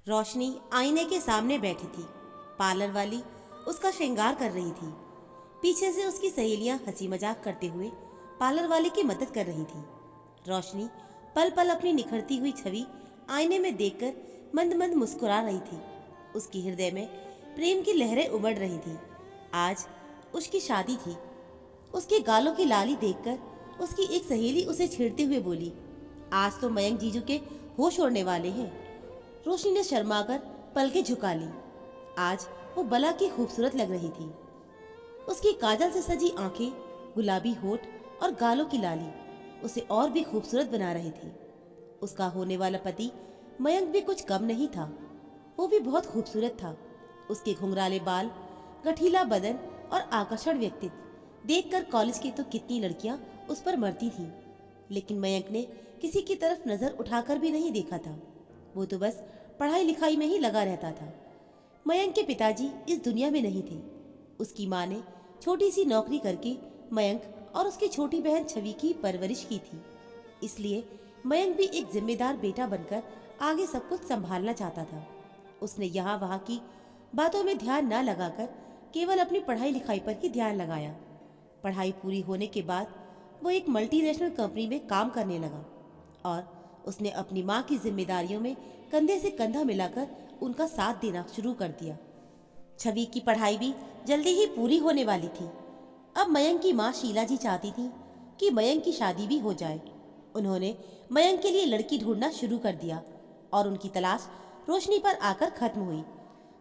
रोशनी आईने के सामने बैठी थी। पार्लर वाली उसका श्रृंगार कर रही थी। पीछे से उसकी सहेलियां हंसी मजाक करते हुए पार्लर वाले की मदद कर रही थी। रोशनी पल पल अपनी निखरती हुई छवि आईने में देखकर मंद मंद मुस्कुरा रही थी। उसकी हृदय में प्रेम की लहरें उमड़ रही थी। आज उसकी शादी थी। उसके गालों की लाली देखकर उसकी एक सहेली उसे छेड़ते हुए बोली, आज तो मयंक जीजू के होश उड़ने वाले हैं। रोशनी ने शर्माकर पलकें झुका ली। आज वो बला की खूबसूरत लग रही थी। उसकी काजल से सजी आंखें, गुलाबी होठ और गालों की लाली उसे और भी खूबसूरत बना रही थी। उसका होने वाला पति मयंक भी कुछ कम नहीं था। वो भी बहुत खूबसूरत था। उसके घुंघराले बाल, गठीला बदन और आकर्षण व्यक्तित्व देखकर कॉलेज की तो कितनी लड़कियां उस पर मरती थीं। लेकिन मयंक ने किसी की तरफ नजर उठाकर भी नहीं देखा था। वो तो बस पढ़ाई लिखाई में ही लगा रहता था। मयंक के पिताजी इस दुनिया में नहीं थे। उसकी माँ ने छोटी सी नौकरी करके मयंक और उसकी छोटी बहन छवि की परवरिश की थी। इसलिए मयंक भी एक जिम्मेदार बेटा बनकर आगे सब कुछ संभालना चाहता था। उसने यहाँ वहाँ की बातों में ध्यान न लगाकर केवल अपनी पढ़ाई लिखाई पर ही ध्यान लगाया। पढ़ाई पूरी होने के बाद वो एक मल्टीनेशनल कंपनी में काम करने लगा और उसने अपनी माँ की जिम्मेदारियों में कंधे से कंधा मिलाकर उनका साथ देना शुरू कर दिया। छवि की पढ़ाई भी जल्दी ही पूरी होने वाली थी। अब मयंक की माँ शीला जी चाहती थी कि मयंक की शादी भी हो जाए। उन्होंने मयंक के लिए लड़की ढूंढना शुरू कर दिया और उनकी तलाश रोशनी पर आकर खत्म हुई।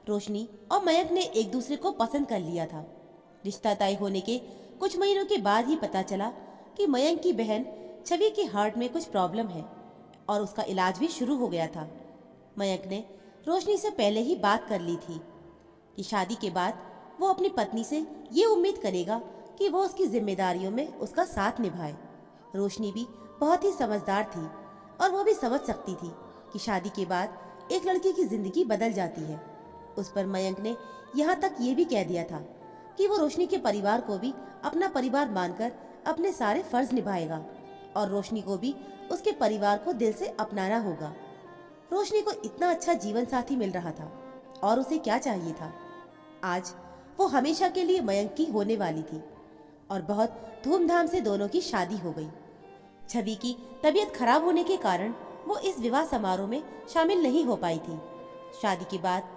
रोशनी और मयंक ने एक दूसरे को पसंद कर लिया था। रिश्ता तय होने के कुछ महीनों के बाद ही पता चला कि मयंक की बहन छवि के हार्ट में कुछ प्रॉब्लम है और उसका इलाज भी शुरू हो गया था। मयंक ने रोशनी से पहले ही बात कर ली थी कि शादी के बाद वो अपनी पत्नी से ये उम्मीद करेगा कि वो उसकी जिम्मेदारियों में उसका साथ निभाए। रोशनी भी बहुत ही समझदार थी और वो भी समझ सकती थी कि शादी के बाद एक लड़की की जिंदगी बदल जाती है। उस पर मयंक ने यहाँ तक ये भी कह दिया था कि वो रोशनी के परिवार को भी अपना परिवार मानकर अपने सारे फर्ज निभाएगा और रोशनी को भी उसके परिवार को दिल से अपनाना होगा। रोशनी को इतना अच्छा जीवन साथी मिल रहा था और उसे क्या चाहिए था। आज वो हमेशा के लिए मयंक की होने वाली थी और बहुत धूमधाम से दोनों की शादी हो गई। छवि की तबीयत खराब होने के कारण वो इस विवाह समारोह में शामिल नहीं हो पाई थी। शादी के बाद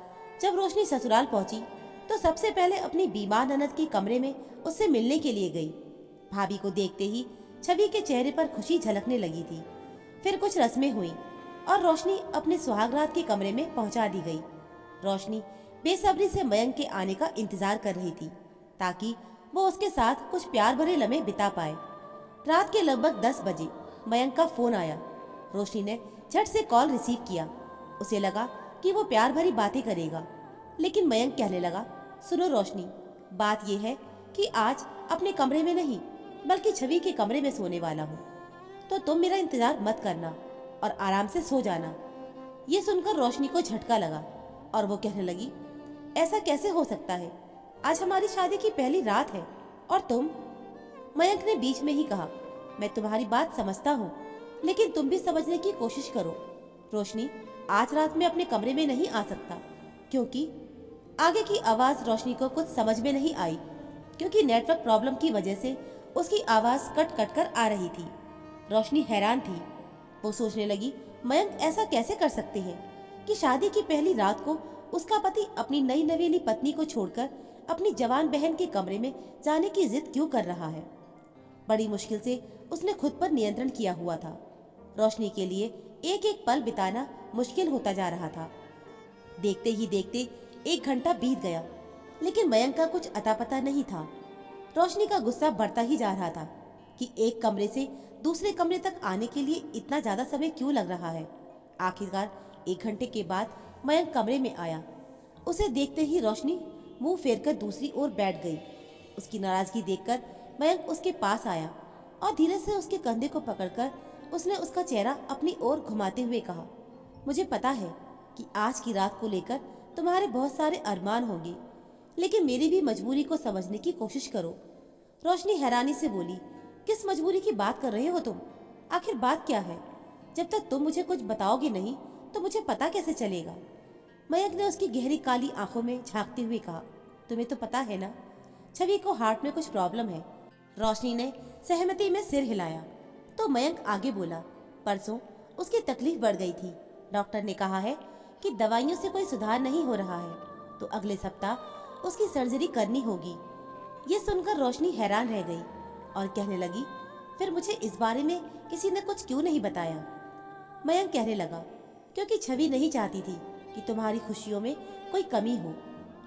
जब रोशनी ससुराल पहुंची तो सबसे पहले अपनी बीमार ननद के कमरे में उससे मिलने के लिए गई। भाभी को देखते ही छवि के चेहरे पर खुशी झलकने लगी थी। फिर कुछ रस्में हुई और रोशनी अपने सुहागरात के कमरे में पहुंचा दी गई। रोशनी बेसब्री से मयंक के आने का इंतजार कर रही थी ताकि वो उसके साथ कुछ प्यार भरे लम्हे बिता पाए। रात के लगभग 10 बजे मयंक का फोन आया। रोशनी ने झट से कॉल रिसीव किया। उसे लगा कि वो प्यार भरी बातें करेगा, लेकिन मयंक कहने लगा, सुनो रोशनी, बात यह है कि आज अपने कमरे में नहीं बल्कि छवि के कमरे में सोने वाला हूँ, तो तुम मेरा इंतजार मत करना और आराम से सो जाना। ये सुनकर रोशनी को झटका लगा और वो कहने लगी, ऐसा कैसे हो सकता है? आज हमारी शादी की पहली रात है और तुम। मयंक ने बीच में ही कहा, मैं तुम्हारी बात समझता हूँ, लेकिन तुम भी समझने की कोशिश करो। रोशनी, आज रात में अपने कमरे में नहीं आ सकता क्योंकि आगे की आवाज रोशनी को कुछ समझ में नहीं आई क्योंकि नेटवर्क प्रॉब्लम की वजह से उसकी आवाज कट कट कर आ रही थी। रोशनी हैरान थी। वो सोचने लगी, मयंक ऐसा कैसे कर सकते हैं कि शादी की पहली रात को उसका पति अपनी नई नवेली पत्नी को छोड़कर अपनी जवान बहन के कमरे में जाने की जिद क्यों कर रहा है। बड़ी मुश्किल से उसने खुद पर नियंत्रण किया हुआ था। रोशनी के लिए एक एक पल बिताना मुश्किल होता जा रहा था। देखते ही देखते 1 घंटा बीत गया, लेकिन मयंक का कुछ अता पता नहीं था। रोशनी का गुस्सा बढ़ता ही जा रहा था कि एक कमरे से दूसरे कमरे तक आने के लिए इतना ज्यादा समय क्यों लग रहा है। आखिरकार 1 घंटे के बाद मयंक कमरे में आया। उसे देखते ही रोशनी मुंह फेरकर दूसरी ओर बैठ गई। उसकी नाराजगी देखकर मयंक उसके पास आया और धीरे से उसके कंधे को पकड़कर उसने उसका चेहरा अपनी ओर घुमाते हुए कहा, मुझे पता है कि आज की रात को लेकर तुम्हारे बहुत सारे अरमान होंगे, लेकिन मेरी भी मजबूरी को समझने की कोशिश करो। रोशनी हैरानी से बोली, किस मजबूरी की बात कर रहे हो तुम? आखिर बात क्या है? जब तक तुम मुझे कुछ बताओगे नहीं तो मुझे पता कैसे चलेगा? मयंक ने उसकी गहरी काली आंखों में झांकते हुए कहा, तुम्हें तो पता है ना, छवि को हार्ट में कुछ प्रॉब्लम है। रोशनी ने सहमति में सिर हिलाया तो मयंक आगे बोला, परसों उसकी तकलीफ बढ़ गई थी। डॉक्टर ने कहा है कि दवाइयों से कोई सुधार नहीं हो रहा है, तो अगले सप्ताह उसकी सर्जरी करनी होगी। ये सुनकर रोशनी हैरान रह गई और कहने लगी, फिर मुझे इस बारे में किसी ने कुछ क्यों नहीं बताया? मयंक कहने लगा, क्योंकि छवि नहीं चाहती थी कि तुम्हारी खुशियों में कोई कमी हो।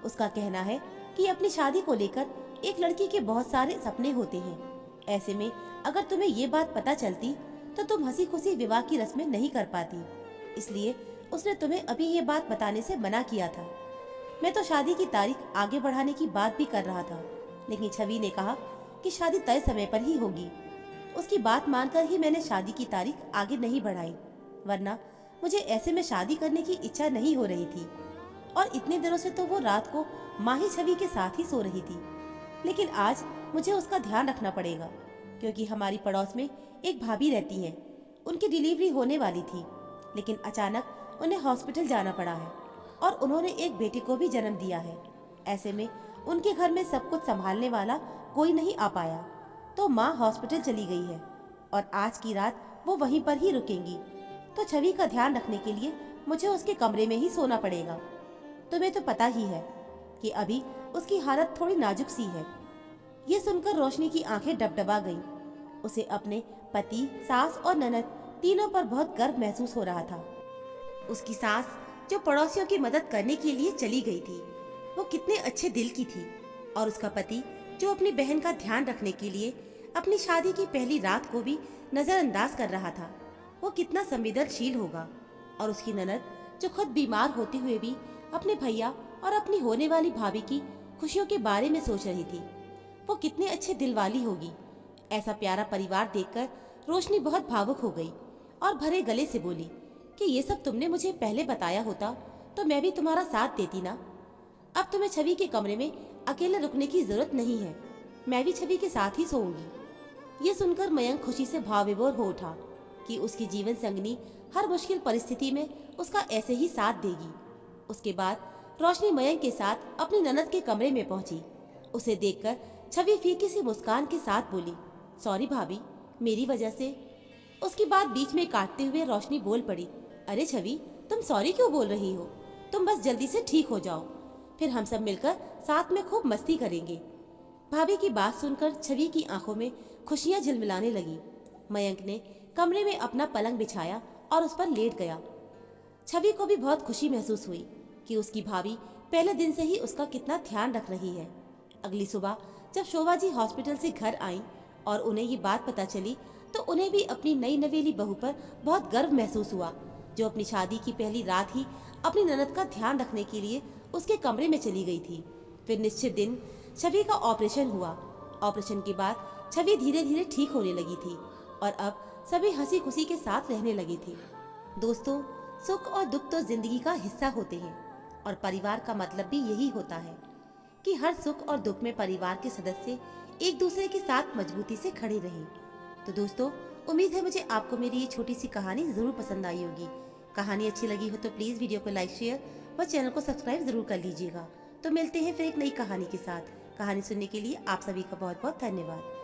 उसका कहना है कि अपनी शादी को लेकर एक लड़की के बहुत सारे सपने होते हैं। ऐसे में अगर तुम्हें ये बात पता चलती तो तुम हंसी खुशी विवाह की रस्में नहीं कर पाती, इसलिए उसने तुम्हें अभी ये बात बताने से मना किया था। मैं तो शादी की तारीख आगे बढ़ाने की बात भी कर रहा था, लेकिन छवि ने कहा कि शादी तय समय पर ही होगी। उसकी बात मानकर ही मैंने शादी की तारीख आगे नहीं बढ़ाई, वरना मुझे ऐसे में शादी करने की इच्छा नहीं हो रही थी। और इतने दिनों से तो वो रात को माँ ही छवि के साथ ही सो रही थी, लेकिन आज मुझे उसका ध्यान रखना पड़ेगा, क्योंकि हमारी पड़ोस में एक भाभी रहती हैं। उनकी डिलीवरी होने वाली थी, लेकिन अचानक उन्हें हॉस्पिटल जाना पड़ा है और उन्होंने एक बेटे को भी जन्म दिया है। ऐसे में उनके घर में सब कुछ संभालने वाला कोई नहीं आ पाया, तो माँ हॉस्पिटल चली गई है और आज की रात वो वहीं पर ही रुकेंगी। तो छवि का ध्यान रखने के लिए मुझे उसके कमरे में ही सोना पड़ेगा। तुम्हें तो पता ही है कि अभी उसकी हालत थोड़ी नाजुक सी है। ये सुनकर रोशनी की आंखें डबडबा गईं। उसे अपने पति, सास और ननद तीनों पर बहुत गर्व महसूस हो रहा था। उसकी सास जो पड़ोसियों की मदद करने के लिए चली गई थी, वो कितने अच्छे दिल की थी, और उसका पति जो अपनी बहन का ध्यान रखने के लिए अपनी शादी की पहली रात को भी नजरअंदाज कर रहा था, वो कितना संवेदनशील होगा। और उसकी ननद जो खुद बीमार होते हुए भी अपने भैया और अपनी होने वाली भाभी की खुशियों के बारे में सोच रही थी, वो कितने अच्छे दिल वाली होगी। ऐसा प्यारा परिवार देखकर रोशनी बहुत भावुक हो गई और भरे गले से बोली कि ये सब तुमने मुझे पहले बताया होता तो मैं भी तुम्हारा साथ देती ना। अब तुम्हें छवि के कमरे में अकेले रुकने की जरूरत नहीं है, मैं भी छवि के साथ ही सोऊंगी। ये सुनकर मयंक खुशी से भाव विभोर हो उठा कि उसकी जीवन संगनी हर मुश्किल परिस्थिति में उसका ऐसे ही साथ देगी। उसके बाद रोशनी मयंक के साथ अपनी ननद के कमरे में पहुंची। उसे देखकर छवि फीकी सी मुस्कान के साथ बोली, सॉरी भाभी, मेरी वजह से। उसकी बात बीच में काटते हुए रोशनी बोल पड़ी, अरे छवि, तुम सॉरी क्यों बोल रही हो? तुम बस जल्दी से ठीक हो जाओ, फिर हम सब मिलकर साथ में खूब मस्ती करेंगे। भाभी की बात सुनकर छवि की आंखों में खुशियां झिलमिलाने लगी। मयंक ने कमरे में अपना पलंग बिछाया और उस पर लेट गया। छवि को भी बहुत खुशी महसूस हुई कि उसकी भाभी पहले दिन से ही उसका कितना ध्यान रख रही है। अगली सुबह जब शोभा जी हॉस्पिटल से घर आई और उन्हें ये बात पता चली, तो उन्हें भी अपनी नई नवेली बहू पर बहुत गर्व महसूस हुआ, जो अपनी शादी की पहली रात ही अपनी ननद का ध्यान रखने के लिए उसके कमरे में चली गई थी। फिर निश्चित दिन छवि का ऑपरेशन हुआ। ऑपरेशन के बाद छवि धीरे धीरे ठीक होने लगी थी और अब सभी हंसी खुशी के साथ रहने लगी थी। दोस्तों, सुख और दुख तो जिंदगी का हिस्सा होते हैं और परिवार का मतलब भी यही होता है कि हर सुख और दुख में परिवार के सदस्य एक दूसरे के साथ मजबूती से खड़े रहें। तो दोस्तों, उम्मीद है मुझे आपको मेरी ये छोटी सी कहानी जरूर पसंद आई होगी। कहानी अच्छी लगी हो तो प्लीज वीडियो को लाइक, शेयर और चैनल को सब्सक्राइब जरूर कर लीजिएगा। तो मिलते हैं फिर एक नई कहानी के साथ। कहानी सुनने के लिए आप सभी का बहुत बहुत धन्यवाद।